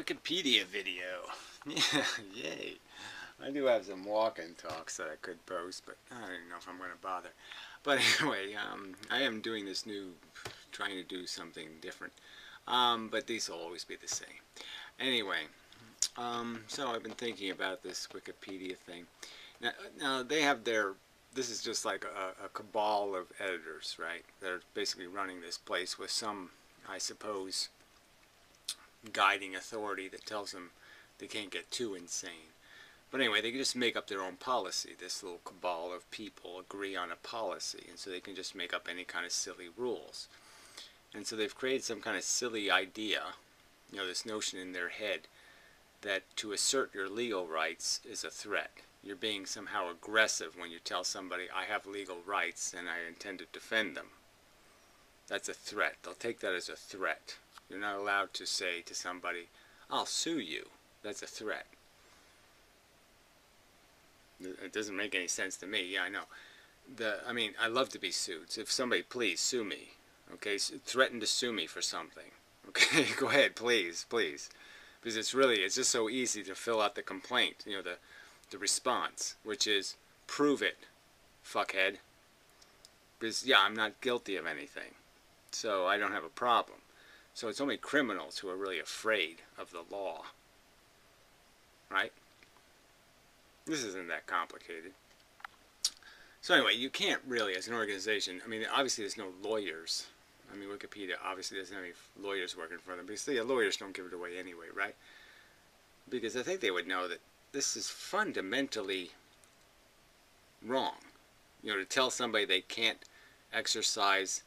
Wikipedia video. Yeah, yay. I do have some walk-in talks that I could post, but I don't know if I'm going to bother. But anyway, I am doing this new, trying to do something different. But these will always be the same. Anyway, so I've been thinking about this Wikipedia thing. Now they have their, this is just like a cabal of editors, right? They're basically running this place with some, I suppose, guiding authority that tells them they can't get too insane. But anyway, they can just make up their own policy. This little cabal of people agree on a policy, and so they can just make up any kind of silly rules. And so they've created some kind of silly idea, you know, this notion in their head that to assert your legal rights is a threat. You're being somehow aggressive when you tell somebody, I have legal rights and I intend to defend them. That's a threat. They'll take that as a threat. You're not allowed to say to somebody, I'll sue you. That's a threat. It doesn't make any sense to me. Yeah, I know. I mean, I love to be sued. So if somebody, please sue me. Okay, threaten to sue me for something. Okay, go ahead, please, please. Because it's just so easy to fill out the complaint, you know, the response, which is, prove it, fuckhead. Because, yeah, I'm not guilty of anything. So I don't have a problem. So it's only criminals who are really afraid of the law. Right? This isn't that complicated. So anyway, you can't really, as an organization, I mean, obviously there's no lawyers. I mean, Wikipedia obviously doesn't have any lawyers working for them, because the lawyers don't give it away anyway, right? Because I think they would know that this is fundamentally wrong. You know, to tell somebody they can't exercise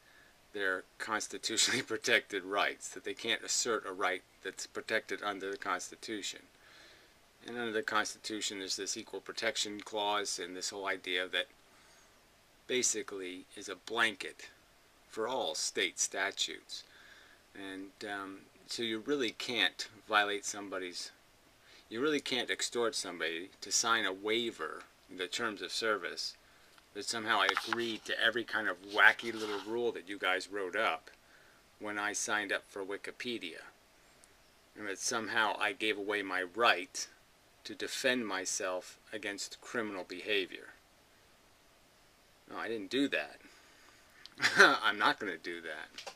their constitutionally protected rights, that they can't assert a right that's protected under the Constitution. And under the Constitution there's this equal protection clause and this whole idea that basically is a blanket for all state statutes. And so you really can't violate somebody's, you really can't extort somebody to sign a waiver in the terms of service that somehow I agreed to every kind of wacky little rule that you guys wrote up when I signed up for Wikipedia. And that somehow I gave away my right to defend myself against criminal behavior. No, I didn't do that. I'm not going to do that.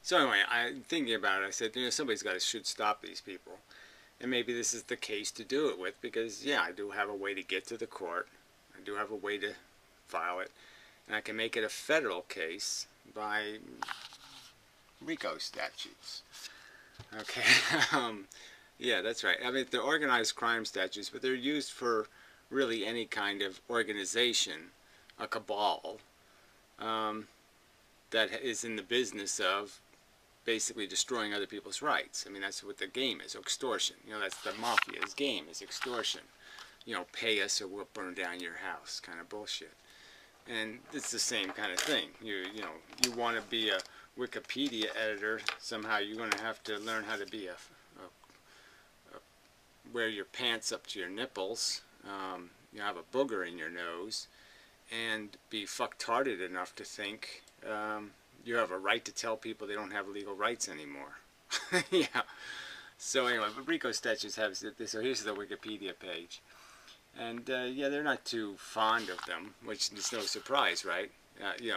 So anyway, I'm thinking about it. I said, you know, somebody's should stop these people. And maybe this is the case to do it with, because, yeah, I do have a way to get to the court. I do have a way to file it. And I can make it a federal case by RICO statutes. Okay. Yeah, that's right. I mean, they're organized crime statutes, but they're used for really any kind of organization, a cabal, that is in the business of basically destroying other people's rights. I mean, that's what the game is, extortion. You know, that's the mafia's game, is extortion. You know, pay us or we'll burn down your house kind of bullshit. And it's the same kind of thing. You know, you want to be a Wikipedia editor, somehow you're going to have to learn how to be wear your pants up to your nipples, you have a booger in your nose, and be fucktarded enough to think you have a right to tell people they don't have legal rights anymore. Yeah. So anyway, but RICO statutes have this. So here's the Wikipedia page. And yeah, they're not too fond of them, which is no surprise, right? You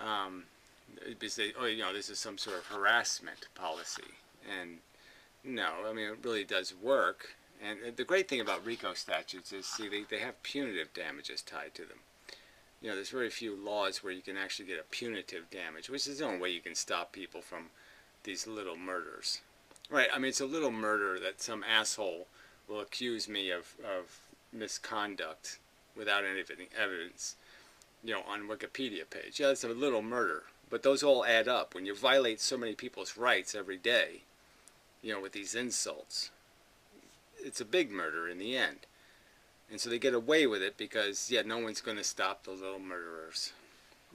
know, because they, oh, you know, this is some sort of harassment policy. And no, I mean, it really does work. And the great thing about RICO statutes is, see, they have punitive damages tied to them. You know, there's very few laws where you can actually get a punitive damage, which is the only way you can stop people from these little murders. Right, I mean, it's a little murder that some asshole will accuse me of misconduct without any evidence, you know, on Wikipedia page. Yeah, it's a little murder, but those all add up. When you violate so many people's rights every day, you know, with these insults, it's a big murder in the end. And so they get away with it because, yeah, no one's going to stop the little murderers,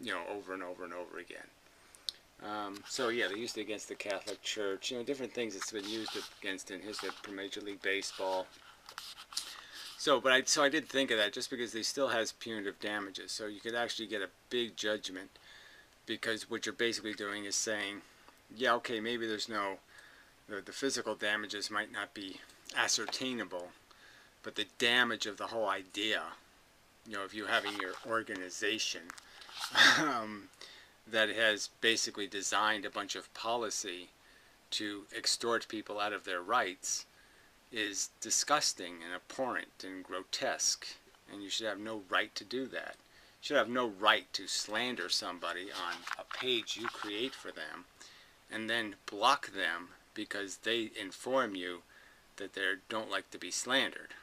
you know, over and over and over again. So, yeah, they used it against the Catholic Church, you know, different things it's been used against in history for Major League Baseball. So, I did think of that just because they still has punitive damages. So you could actually get a big judgment, because what you're basically doing is saying, yeah, okay, maybe there's no The physical damages might not be ascertainable, but the damage of the whole idea, you know, of you having your organization that has basically designed a bunch of policy to extort people out of their rights, is disgusting and abhorrent and grotesque, and you should have no right to do that. You should have no right to slander somebody on a page you create for them and then block them because they inform you that they don't like to be slandered.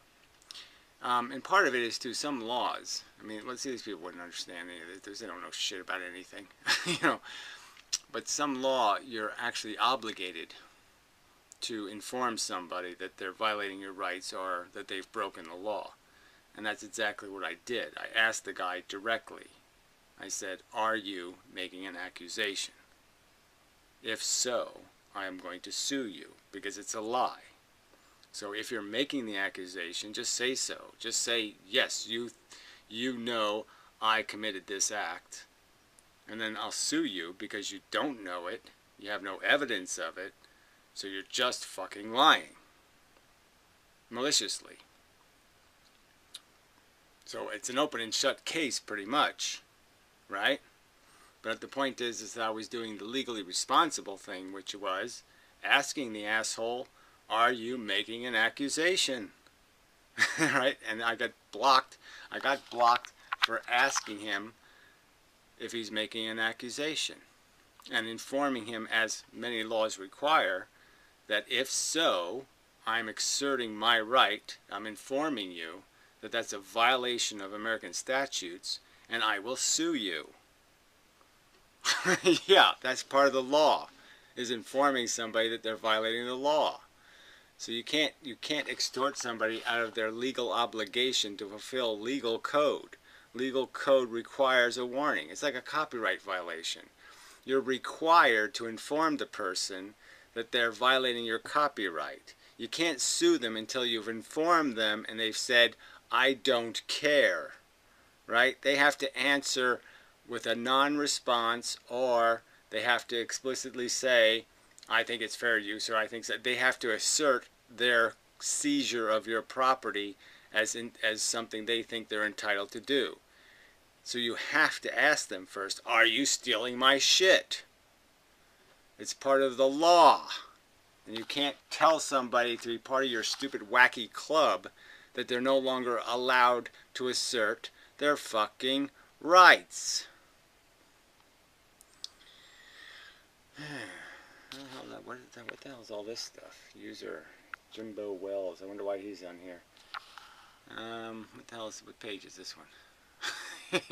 And part of it is to some laws. I mean, let's see, these people wouldn't understand any of this. They don't know shit about anything. You know, but some law, you're actually obligated to inform somebody that they're violating your rights or that they've broken the law. And that's exactly what I did. I asked the guy directly. I said, are you making an accusation? If so, I am going to sue you because it's a lie. So if you're making the accusation, just say so. Just say, yes, you know I committed this act. And then I'll sue you because you don't know it. You have no evidence of it. So you're just fucking lying. Maliciously. So it's an open and shut case pretty much. Right? But the point is that I was doing the legally responsible thing, which was asking the asshole, are you making an accusation? Right? And I got blocked. I got blocked for asking him if he's making an accusation. And informing him, as many laws require, that if so, I'm exerting my right, I'm informing you that that's a violation of American statutes, and I will sue you. Yeah, that's part of the law, is informing somebody that they're violating the law. So you can't extort somebody out of their legal obligation to fulfill legal code. Legal code requires a warning. It's like a copyright violation. You're required to inform the person that they're violating your copyright. You can't sue them until you've informed them and they've said, I don't care. Right? They have to answer with a non-response, or they have to explicitly say, I think it's fair use, or I think so. They have to assert their seizure of your property as something they think they're entitled to do. So you have to ask them first, are you stealing my shit? It's part of the law. And you can't tell somebody to be part of your stupid wacky club that they're no longer allowed to assert their fucking rights. What the hell is all this stuff? User Jimbo Wells. I wonder why he's on here. What the hell is, what page is this one?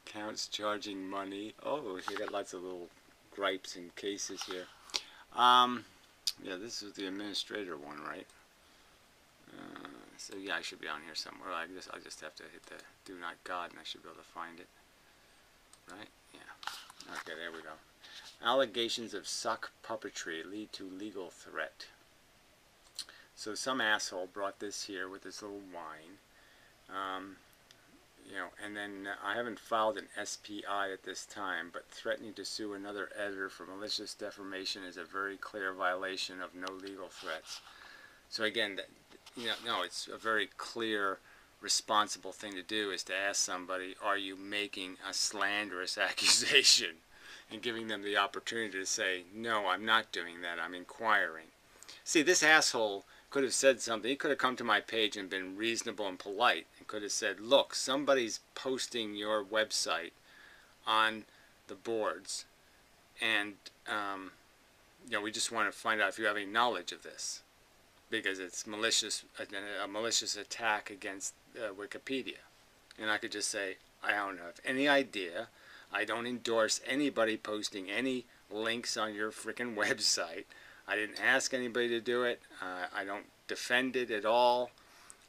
Accounts charging money. Oh, you got lots of little gripes and cases here. Yeah, this is the administrator one, right? So yeah, I should be on here somewhere. I'll just have to hit the do not God and I should be able to find it. Right? Yeah. Okay, there we go. Allegations of sock puppetry lead to legal threat. So some asshole brought this here with this little wine. You know, and then I haven't filed an SPI at this time, but threatening to sue another editor for malicious defamation is a very clear violation of no legal threats. So again, you know, no, it's a very clear, responsible thing to do is to ask somebody, are you making a slanderous accusation? And giving them the opportunity to say, no, I'm not doing that, I'm inquiring. See, this asshole could have said something. He could have come to my page and been reasonable and polite and could have said, look, somebody's posting your website on the boards and you know, we just want to find out if you have any knowledge of this because it's malicious, a malicious attack against Wikipedia. And I could just say, I don't have any idea. I don't endorse anybody posting any links on your freaking website. I didn't ask anybody to do it. I don't defend it at all.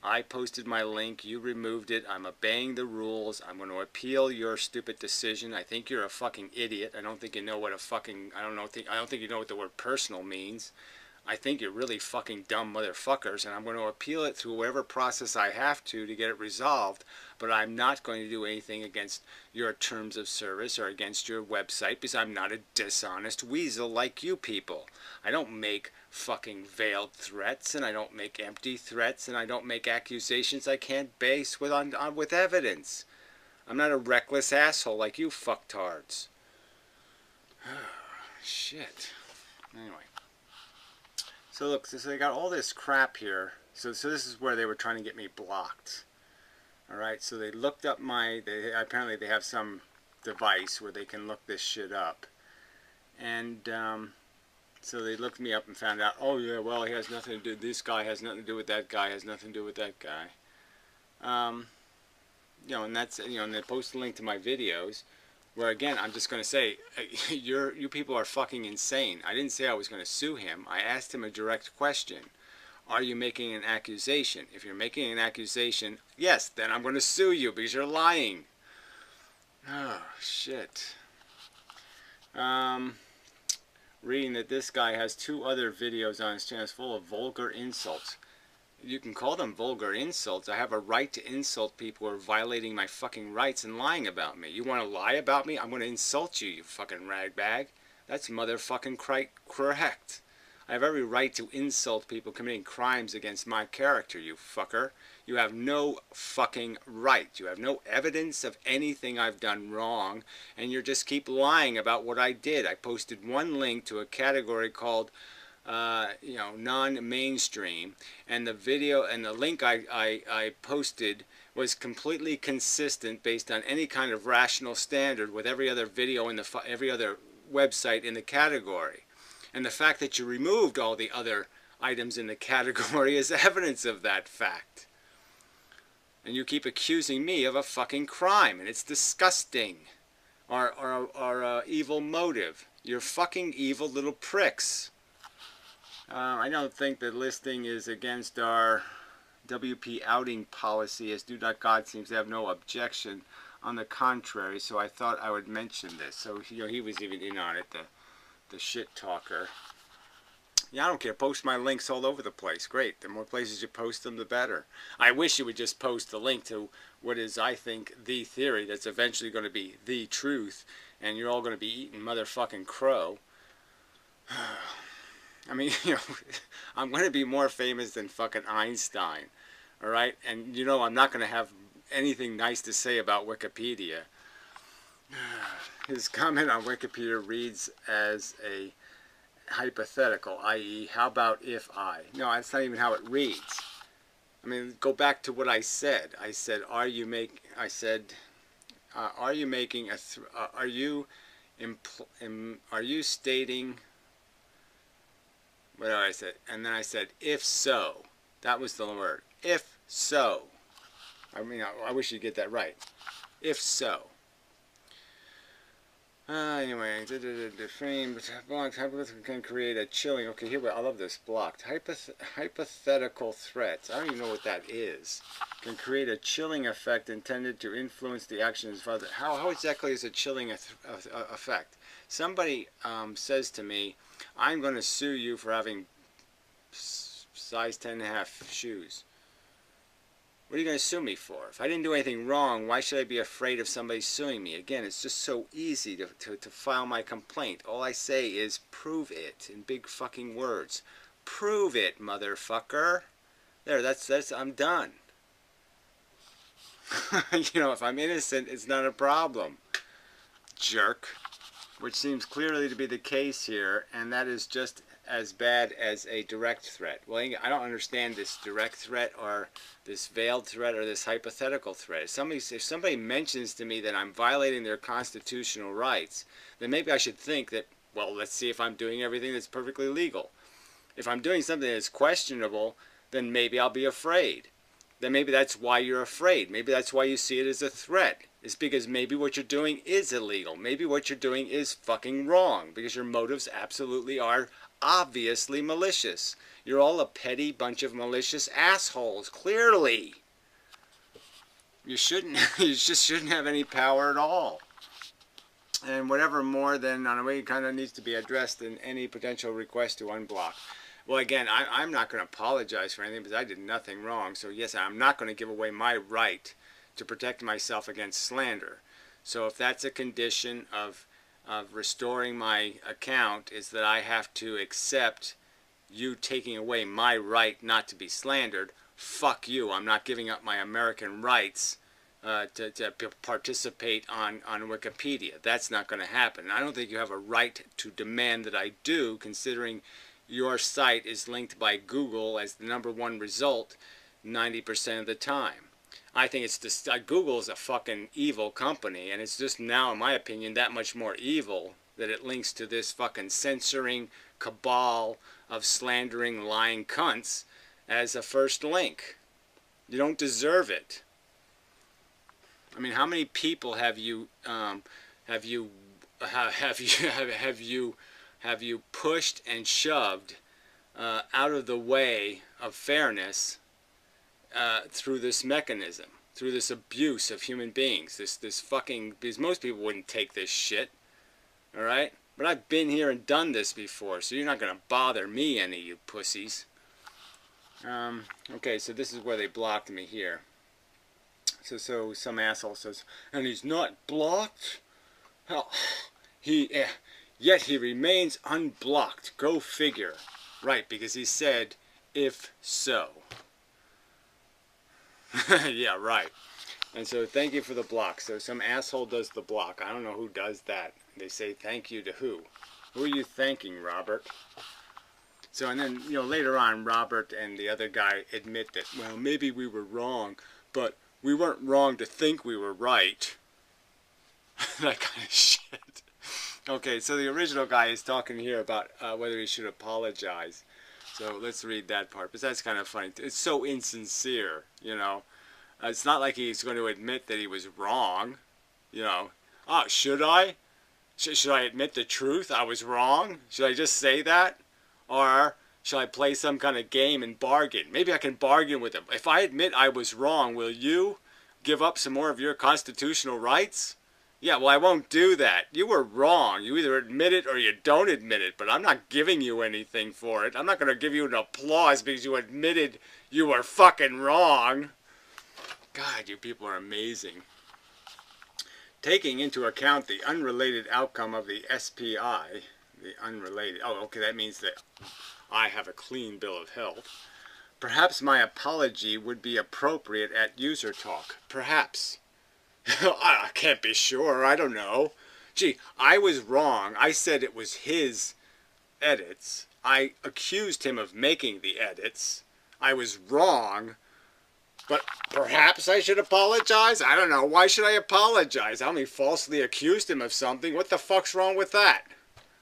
I posted my link. You removed it. I'm obeying the rules. I'm going to appeal your stupid decision. I think you're a fucking idiot. I don't think you know what a fucking... I don't think you know what the word personal means. I think you're really fucking dumb motherfuckers, and I'm going to appeal it through whatever process I have to get it resolved, but I'm not going to do anything against your terms of service or against your website, because I'm not a dishonest weasel like you people. I don't make fucking veiled threats, and I don't make empty threats, and I don't make accusations I can't base with evidence. I'm not a reckless asshole like you fucktards. Shit. Anyway. So look, so they got all this crap here. So this is where they were trying to get me blocked. Alright, so they looked up apparently they have some device where they can look this shit up. And so they looked me up and found out, oh yeah, well, he has nothing to do, this guy has nothing to do with that guy, has nothing to do with that guy. You know, and that's, you know, and they post a link to my videos. Where again, I'm just going to say, you people are fucking insane. I didn't say I was going to sue him. I asked him a direct question. Are you making an accusation? If you're making an accusation, yes, then I'm going to sue you because you're lying. Oh, shit. Reading that this guy has 2 other videos on his channel full of vulgar insults. You can call them vulgar insults. I have a right to insult people who are violating my fucking rights and lying about me. You want to lie about me? I'm going to insult you, you fucking ragbag. That's motherfucking correct. I have every right to insult people committing crimes against my character, you fucker. You have no fucking right. You have no evidence of anything I've done wrong, and you just keep lying about what I did. I posted one link to a category called you know, non-mainstream, and the video and the link I posted was completely consistent based on any kind of rational standard with every other video in every other website in the category. And the fact that you removed all the other items in the category is evidence of that fact. And you keep accusing me of a fucking crime, and it's disgusting. Or evil motive. You're fucking evil little pricks. I don't think the listing is against our WP outing policy, as Do.God seems to have no objection. On the contrary, so I thought I would mention this. So, you know, he was even in on it, the shit talker. Yeah, I don't care. Post my links all over the place. Great. The more places you post them, the better. I wish you would just post the link to what is, I think, the theory that's eventually going to be the truth, and you're all going to be eating motherfucking crow. I mean, you know, I'm going to be more famous than fucking Einstein, all right? And, you know, I'm not going to have anything nice to say about Wikipedia. His comment on Wikipedia reads as a hypothetical, i.e., how about if I? No, that's not even how it reads. I mean, go back to what I said. I said, are you making a, are you stating, what did I say? And then I said, if so. That was the word. If so. I mean, I wish you'd get that right. If so. Anyway, the frame blocked can create a chilling. Okay, here I love this blocked. Hypothetical threats. I don't even know what that is. Can create a chilling effect intended to influence the actions of others. How exactly is a chilling effect? Somebody says to me, I'm going to sue you for having size 10.5 shoes. What are you going to sue me for? If I didn't do anything wrong, why should I be afraid of somebody suing me? Again, it's just so easy to file my complaint. All I say is, prove it, in big fucking words. Prove it, motherfucker. There, that's I'm done. You know, if I'm innocent, it's not a problem. Jerk. Which seems clearly to be the case here, and that is just as bad as a direct threat. Well, I don't understand this direct threat or this veiled threat or this hypothetical threat. If somebody mentions to me that I'm violating their constitutional rights, then maybe I should think that, well, let's see if I'm doing everything that's perfectly legal. If I'm doing something that's questionable, then maybe I'll be afraid. Then maybe that's why you're afraid. Maybe that's why you see it as a threat. It's because maybe what you're doing is illegal. Maybe what you're doing is fucking wrong, because your motives absolutely are obviously malicious. You're all a petty bunch of malicious assholes, clearly. You just shouldn't have any power at all. And whatever more than on a way kind of needs to be addressed in any potential request to unblock. Well, again, I'm not going to apologize for anything because I did nothing wrong. So, yes, I'm not going to give away my right to protect myself against slander. So if that's a condition of restoring my account, is that I have to accept you taking away my right not to be slandered, fuck you. I'm not giving up my American rights to participate on Wikipedia. That's not going to happen. I don't think you have a right to demand that I do, considering your site is linked by Google as the #1 result 90% of the time. I think it's just, Google is a fucking evil company, and it's just now, in my opinion, that much more evil that it links to this fucking censoring cabal of slandering, lying cunts as a first link. You don't deserve it. I mean, how many people have you pushed and shoved out of the way of fairness through this mechanism, through this abuse of human beings, this fucking, because most people wouldn't take this shit, all right? But I've been here and done this before, so you're not gonna bother me, any of you pussies. Okay, so this is where they blocked me here. So some asshole says, and he's not blocked? Hell, yet he remains unblocked. Go figure. Right, because he said, if so. Yeah, right. And so thank you for the block. So some asshole does the block. I don't know who does that. They say thank you to who? Who are you thanking, Robert? So, and then, you know, later on, Robert and the other guy admit that, well, maybe we were wrong, but we weren't wrong to think we were right. That kind of shit. Okay, so the original guy is talking here about whether he should apologize. So let's read that part, because that's kind of funny. It's so insincere, you know. It's not like he's going to admit that he was wrong, you know. Oh, should I? Should I admit the truth? I was wrong? Should I just say that? Or should I play some kind of game and bargain? Maybe I can bargain with him. If I admit I was wrong, will you give up some more of your constitutional rights? Yeah, well, I won't do that. You were wrong. You either admit it or you don't admit it, but I'm not giving you anything for it. I'm not going to give you an applause because you admitted you were fucking wrong. God, you people are amazing. Taking into account the unrelated outcome of the SPI, the unrelated, oh, okay, that means that I have a clean bill of health. Perhaps my apology would be appropriate at user talk. Perhaps. I can't be sure. I don't know. Gee, I was wrong. I said it was his edits. I accused him of making the edits. I was wrong. But perhaps I should apologize? I don't know. Why should I apologize? I only falsely accused him of something. What the fuck's wrong with that?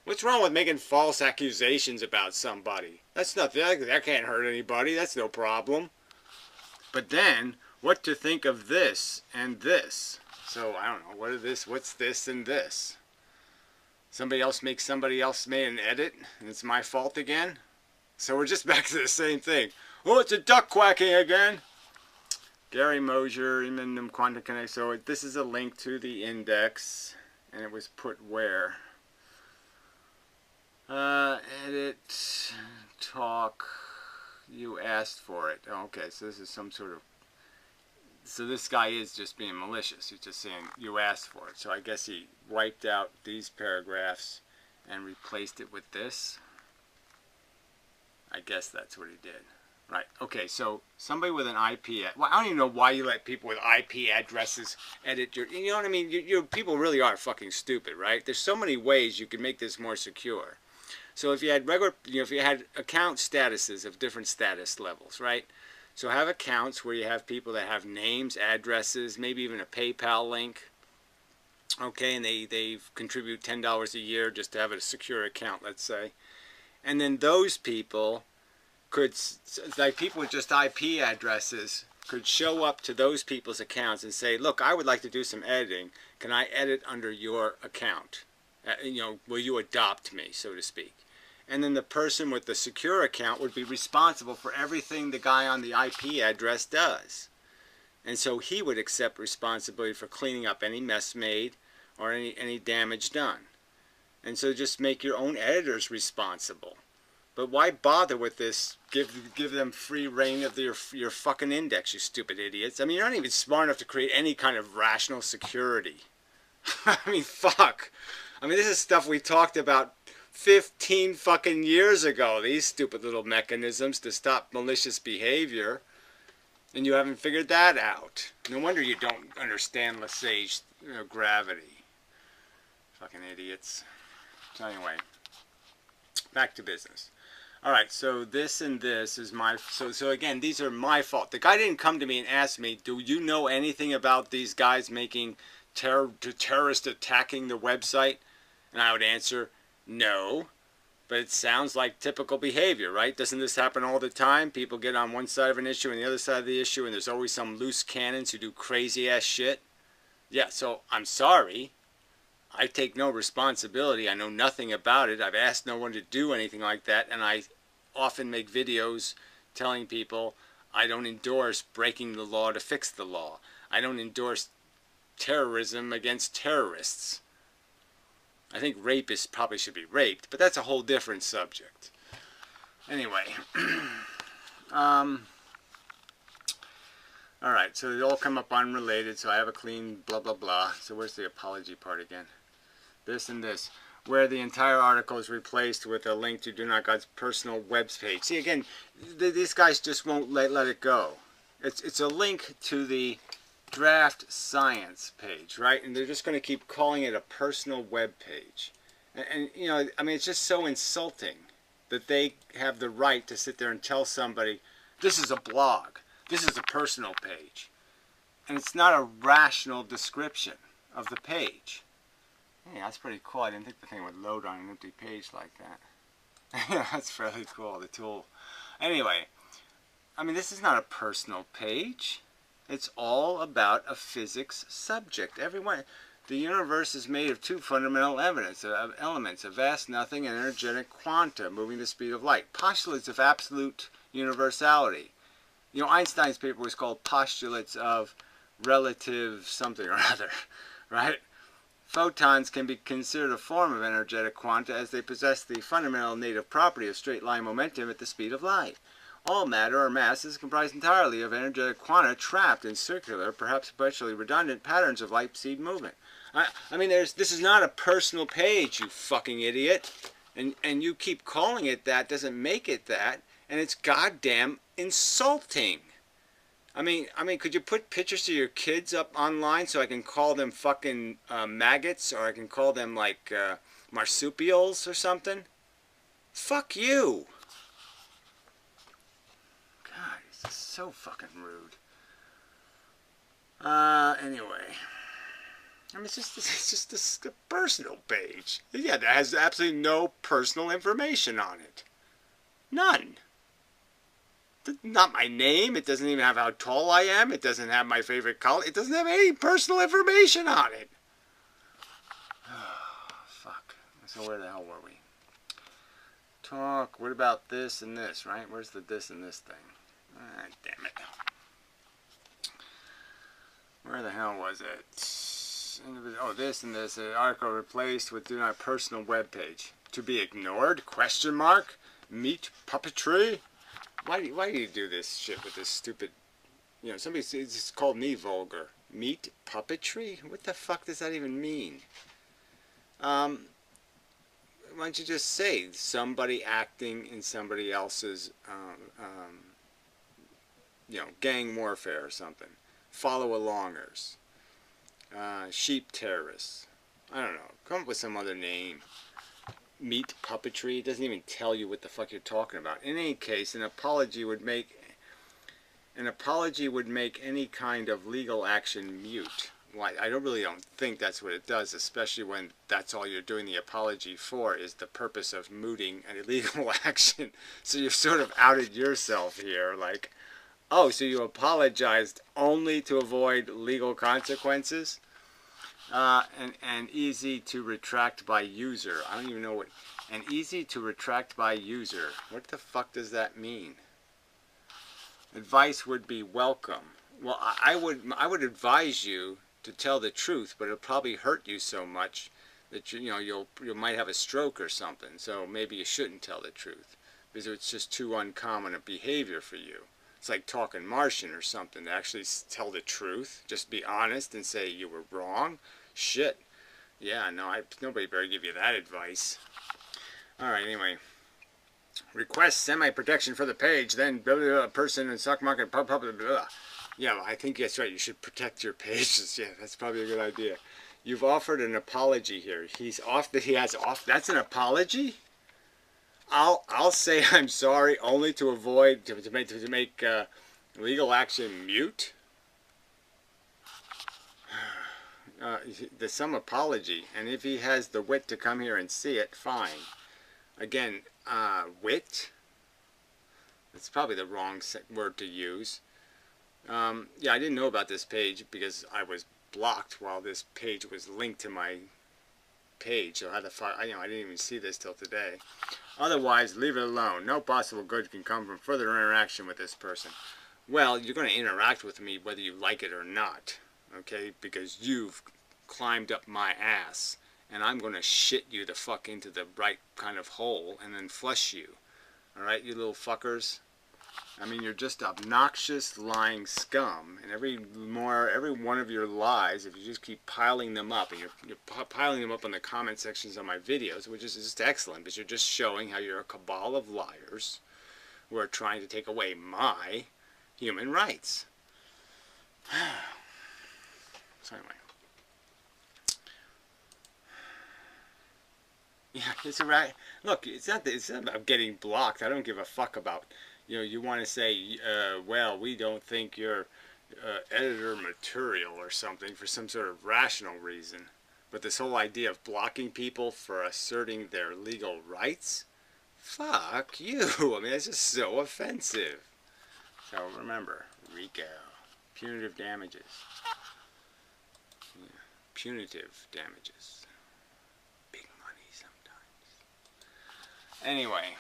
What's wrong with making false accusations about somebody? That's nothing. That can't hurt anybody. That's no problem. But then, what to think of this and this? So, I don't know. What are this? What's this and this? Somebody else made an edit, and it's my fault again? So we're just back to the same thing. Oh, it's a duck quacking again. Gary Mosier, Eminem Quantum Connect. So this is a link to the index, and it was put where? Edit, talk, you asked for it. Oh, okay, so this is some sort of, so this guy is just being malicious. He's just saying, you asked for it. So I guess he wiped out these paragraphs and replaced it with this. I guess that's what he did. Right, okay, so somebody with an IP, well, I don't even know why you let people with IP addresses edit your, you know what I mean? You people really are fucking stupid, right? There's so many ways you can make this more secure. So if you had regular, you know, if you had account statuses of different status levels, right? So have accounts where you have people that have names, addresses, maybe even a PayPal link, okay, and they contribute $10 a year just to have a secure account, let's say. And then those people could, like people with just IP addresses, could show up to those people's accounts and say, look, I would like to do some editing. Can I edit under your account? You know, will you adopt me, so to speak? And then the person with the secure account would be responsible for everything the guy on the IP address does. And so he would accept responsibility for cleaning up any mess made or any damage done. And so just make your own editors responsible. But why bother with this? Give them free reign of your fucking index, you stupid idiots. I mean, you're not even smart enough to create any kind of rational security. I mean, fuck. I mean, this is stuff we talked about 15 fucking years ago. These stupid little mechanisms to stop malicious behavior. And you haven't figured that out. No wonder you don't understand Lesage gravity. Fucking idiots. So anyway, back to business. Alright, so this and this is my... So again, these are my fault. The guy didn't come to me and ask me, do you know anything about these guys making terrorist attacking the website? And I would answer, no. But it sounds like typical behavior, right? Doesn't this happen all the time? People get on one side of an issue and the other side of the issue, and there's always some loose cannons who do crazy-ass shit. Yeah, so I'm sorry. I take no responsibility. I know nothing about it. I've asked no one to do anything like that, and I often make videos telling people I don't endorse breaking the law to fix the law. I don't endorse terrorism against terrorists. I think rapists probably should be raped, but that's a whole different subject. Anyway, alright, so they all come up unrelated, so I have a clean blah blah blah. So where's the apology part again? This and this, where the entire article is replaced with a link to Do Not God's personal web page. See, again, these guys just won't let it go. It's a link to the draft science page, right? And they're just going to keep calling it a personal web page. And you know, I mean, it's just so insulting that they have the right to sit there and tell somebody, this is a blog, this is a personal page. And it's not a rational description of the page. Hey, that's pretty cool. I didn't think the thing would load on an empty page like that. Yeah, that's fairly cool, the tool. Anyway, I mean, this is not a personal page. It's all about a physics subject. Everyone, the universe is made of two fundamental elements, a vast nothing and energetic quanta moving the speed of light. Postulates of absolute universality. You know, Einstein's paper was called Postulates of Relative something or other, right? Photons can be considered a form of energetic quanta as they possess the fundamental native property of straight line momentum at the speed of light. All matter or mass is comprised entirely of energetic quanta trapped in circular, perhaps perpetually redundant patterns of light speed movement. I mean, this is not a personal page, you fucking idiot. And you keep calling it that doesn't make it that, and it's goddamn insulting. I mean, could you put pictures of your kids up online so I can call them fucking maggots, or I can call them like marsupials or something? Fuck you. God, it's just so fucking rude. Anyway, I mean, it's just a personal page. Yeah, that has absolutely no personal information on it. None. Not my name. It doesn't even have how tall I am. It doesn't have my favorite color. It doesn't have any personal information on it. Oh, fuck. So where the hell were we? Talk. What about this and this, right? Where's the this and this thing? Ah, damn it. Where the hell was it? Oh, this and this. Article replaced with Do Not Personal web page. To be ignored? Question mark? Meat puppetry? Why do you do this shit with this stupid, you know, somebody just called me vulgar. Meat puppetry? What the fuck does that even mean? Why don't you just say somebody acting in somebody else's, you know, gang warfare or something. Follow-alongers. Sheep terrorists. I don't know. Come up with some other name. Meat puppetry. It doesn't even tell you what the fuck you're talking about. In any case, an apology would make any kind of legal action mute. Well, I really don't think that's what it does, especially when that's all you're doing the apology for, is the purpose of mooting an illegal action. So you've sort of outed yourself here, like, oh, so you apologized only to avoid legal consequences? And easy to retract by user. I don't even know what... And easy to retract by user. What the fuck does that mean? Advice would be welcome. Well, I would advise you to tell the truth, but it'll probably hurt you so much that you might have a stroke or something. So maybe you shouldn't tell the truth. because it's just too uncommon a behavior for you. It's like talking Martian or something. To actually tell the truth, just be honest and say you were wrong. Shit. Yeah, no, nobody better give you that advice. Alright, anyway. Request semi-protection for the page, then blah, blah, blah, person and stock market, blah, blah, blah, blah. Yeah, well, I think that's right. You should protect your pages. Yeah, that's probably a good idea. You've offered an apology here. He has off. That's an apology? I'll say I'm sorry only to avoid to make legal action mute. There's some apology, and if he has the wit to come here and see it, fine. Again, wit. That's probably the wrong word to use. Yeah, I didn't know about this page because I was blocked while this page was linked to my page. So I didn't even see this till today. Otherwise, leave it alone. No possible good can come from further interaction with this person. Well, you're going to interact with me whether you like it or not, okay? Because you've climbed up my ass, and I'm going to shit you the fuck into the right kind of hole and then flush you. All right, you little fuckers? I mean, you're just obnoxious, lying scum, and every one of your lies, if you just keep piling them up, and you're piling them up in the comment sections on my videos, which is just excellent, but you're just showing how you're a cabal of liars who are trying to take away my human rights. So anyway. Yeah, it's alright. Look, it's not about getting blocked. I don't give a fuck about... You know, you want to say, well, we don't think you're editor material or something for some sort of rational reason. But this whole idea of blocking people for asserting their legal rights? Fuck you. I mean, it's just so offensive. So remember, RICO. Punitive damages. Yeah, punitive damages. Big money sometimes. Anyway.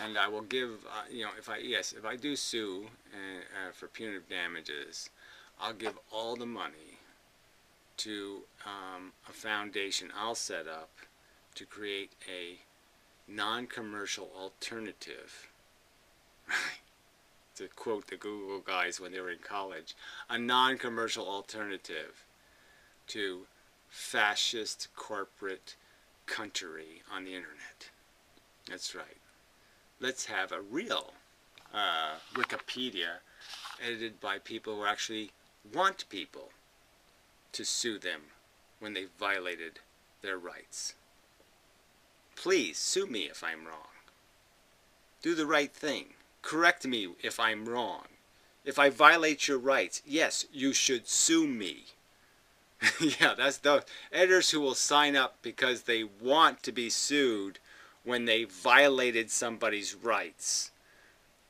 And I will give, you know, if I do sue for punitive damages, I'll give all the money to a foundation I'll set up to create a non-commercial alternative. To quote the Google guys when they were in college, a non-commercial alternative to fascist corporate country on the internet. That's right. Let's have a real Wikipedia edited by people who actually want people to sue them when they violated their rights. Please sue me if I'm wrong. Do the right thing. Correct me if I'm wrong. If I violate your rights, yes, you should sue me. Yeah, that's the editors who will sign up because they want to be sued when they violated somebody's rights.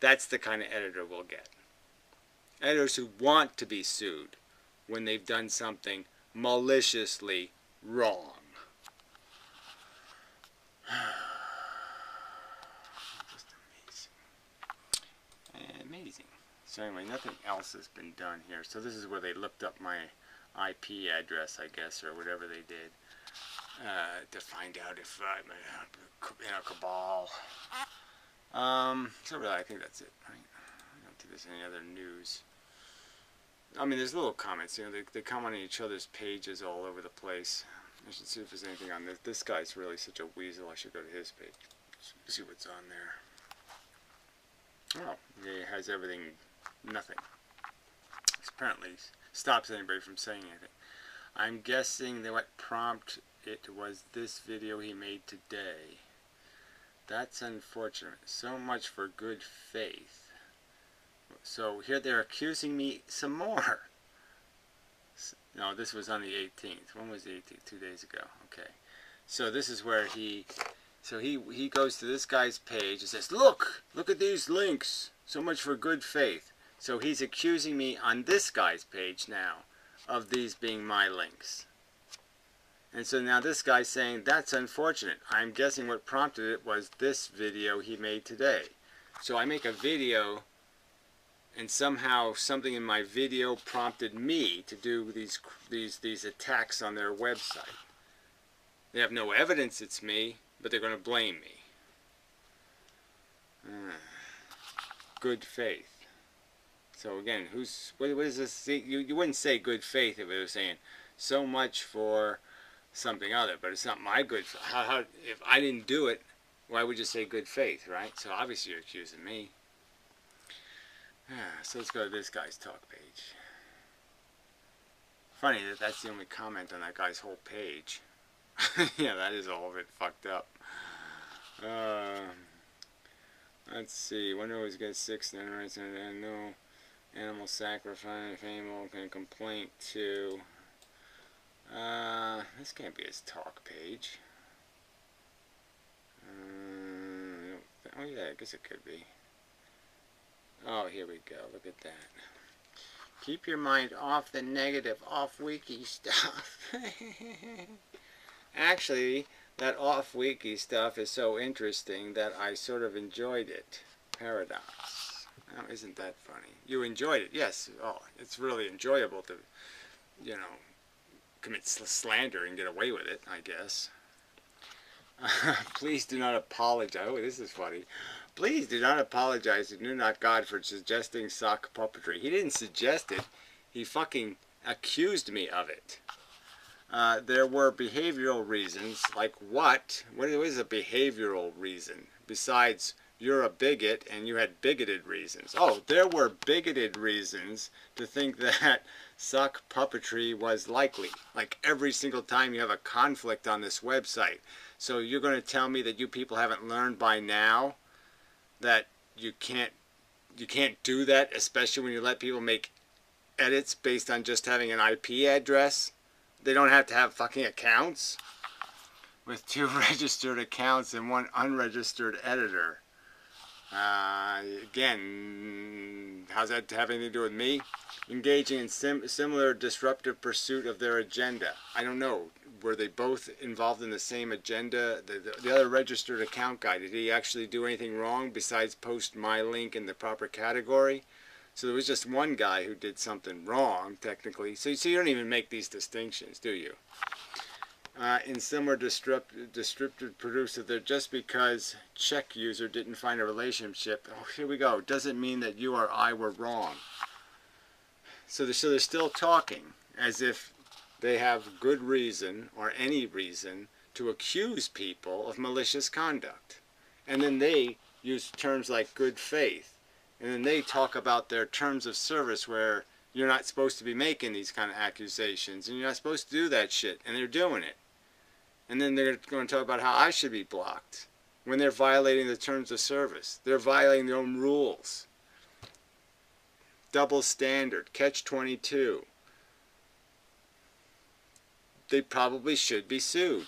That's the kind of editor we'll get. Editors who want to be sued when they've done something maliciously wrong. Just amazing. Amazing. So anyway, nothing else has been done here. So this is where they looked up my IP address, I guess, or whatever they did. To find out if I'm in a cabal. So really, I think that's it, right? I don't think there's any other news. I mean, there's little comments, you know, they comment on each other's pages all over the place. I should see if there's anything on this. This guy's really such a weasel, I should go to his page. See what's on there. Oh, he has everything, nothing. This apparently stops anybody from saying anything. I'm guessing that what prompted it was this video he made today. That's unfortunate. So much for good faith. So here they're accusing me some more. No, this was on the 18th. When was the 18th? 2 days ago. Okay. So this is where he goes to this guy's page and says, look at these links. So much for good faith. So he's accusing me on this guy's page now of these being my links. And so now this guy's saying, that's unfortunate. I'm guessing what prompted it was this video he made today. So I make a video, and somehow something in my video prompted me to do these attacks on their website. They have no evidence it's me. but they're going to blame me. Good faith. So again, what is this? You wouldn't say good faith if it was saying so much for something other, but it's not my good. How if I didn't do it, why would you say good faith, right? So obviously you're accusing me. So let's go to this guy's talk page. Funny that that's the only comment on that guy's whole page. Yeah, that is all of it fucked up. Let's see. When always get 6 rights and no animal sacrifice, animal can complaint to. This can't be his talk page. Oh yeah, I guess it could be. Oh, here we go. Look at that. Keep your mind off the negative, off-wiki stuff. Actually, that off-wiki stuff is so interesting that I sort of enjoyed it. Paradox. Oh, isn't that funny? You enjoyed it, yes. Oh, it's really enjoyable to, you know, commit slander and get away with it, I guess. Please do not apologize. Oh, this is funny. Please do not apologize to Knew Not God for suggesting sock puppetry. He didn't suggest it. He fucking accused me of it. There were behavioral reasons. Like what? What is a behavioral reason? Besides, you're a bigot and you had bigoted reasons. Oh, there were bigoted reasons to think that sock puppetry was likely. Like every single time you have a conflict on this website. So you're going to tell me that you people haven't learned by now that you can't do that, especially when you let people make edits based on just having an IP address? They don't have to have fucking accounts with 2 registered accounts and 1 unregistered editor. Again, how's that have anything to do with me? Engaging in similar disruptive pursuit of their agenda. I don't know. Were they both involved in the same agenda? The other registered account guy, did he actually do anything wrong besides post my link in the proper category? So there was just one guy who did something wrong, technically. So you don't even make these distinctions, do you? In similar disruptive producer, that just because check user didn't find a relationship, oh, here we go, doesn't mean that you or I were wrong. So they're still talking as if they have good reason or any reason to accuse people of malicious conduct. And then they use terms like good faith. And then they talk about their terms of service where you're not supposed to be making these kind of accusations and you're not supposed to do that shit. And they're doing it. And then they're going to talk about how I should be blocked when they're violating the terms of service. They're violating their own rules. Double standard, catch-22. They probably should be sued.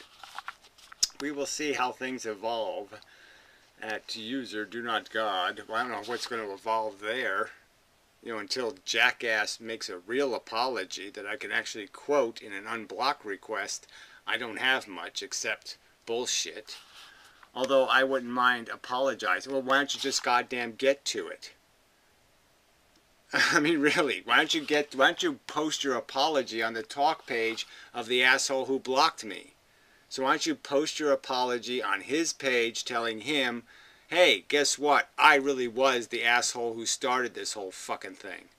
We will see how things evolve at user Do Not God. Well, I don't know what's going to evolve there. You know, until Jackass makes a real apology that I can actually quote in an unblock request, I don't have much except bullshit. Although I wouldn't mind apologizing. Well, why don't you just goddamn get to it? I mean, really, why don't you post your apology on the talk page of the asshole who blocked me? So why don't you post your apology on his page telling him, hey, guess what? I really was the asshole who started this whole fucking thing.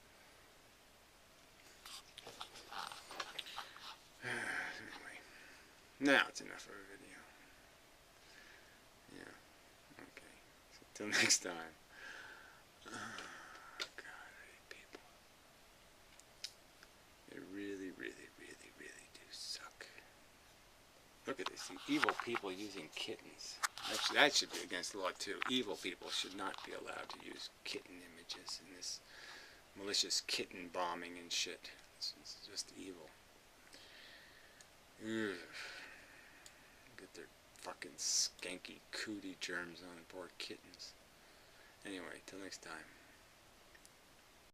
Anyway, now it's enough for a video. Yeah, okay. So, till next time. Look at this, evil people using kittens. Actually, that should be against the law too. Evil people should not be allowed to use kitten images in this malicious kitten bombing and shit. It's just evil. Ugh. Get their fucking skanky cootie germs on poor kittens. Anyway, till next time.